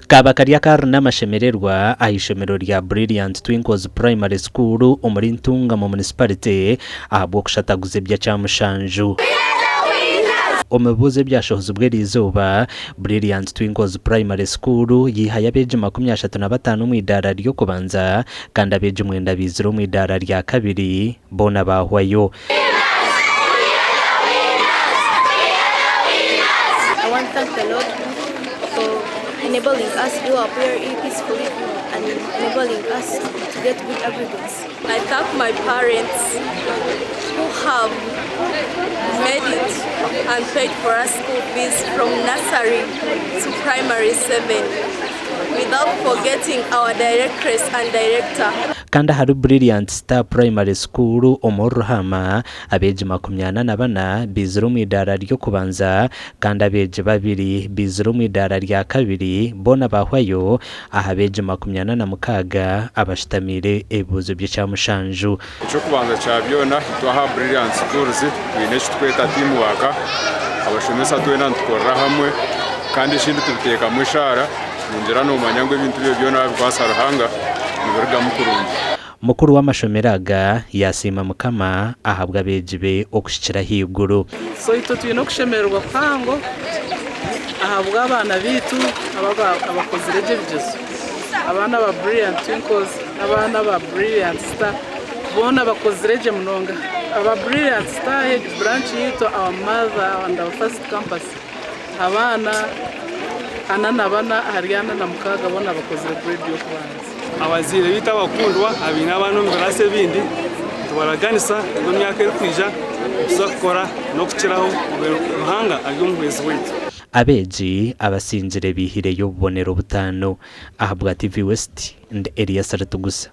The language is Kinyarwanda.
kaba kariya karuna amashemererwa ahishomero rya Brilliant Twinkles Primary School umuri Ntunga mu municipality ahabwo kushataguze bya Cyamushanju umubuze byashohoza ubwerizuba Brilliant Twinkles Primary School yihaye abeje 35 mu idara ryo kubanza kandi abeje 9 biziro mu idara rya kabiri bona bahwayo. I want to thank the Lord for enabling us to do our prayer peacefully and enabling us to get good aggregates. I thank my parents who have made it and paid for us school fees from nursery to primary 7 without forgetting our directress and director. Kanda hari Brilliant Star Primary School umuruhama abeje 24 biziro mu idara ryo kubanza kandi abeje 2 biziro mu idara rya kabiri bona bahwayo ahabeje 26 abashitamire ebuzo byo Cyamushanju. Cyo kubanza cyabyona twaha Brilliant Schools bineshe tweta timu waka abashomesa twena tukora hamwe kandi shindi tubiteka mu ishara ninjira no manyangwe ibintu byona bwasarahanga niberga mukurungi. Mukuru w'amashomeraga yasima mukama ahabwa bejibe okushikira higuru. So ito tuyino kushemererwa kwango ahabwa abana bitu abakozi reje bijeso abana ba Brilliant Twinkles abana ba Brilliant Star bona bakozi reje munonga aba Brilliant Star head branch yito our mother and our first campus abana anana bana Ariana na Mukaga bona bakozi reje yo kubanza abazire bita bakundwa abina abantu mbarase bindi tubaraganisa ngo myaka iri kwija usakora no kukiraho ubuhanga aryo mwezi wetu abeji abasinzire bihire yo bubonero butano ahabwa TV West and Elias Aratugusa.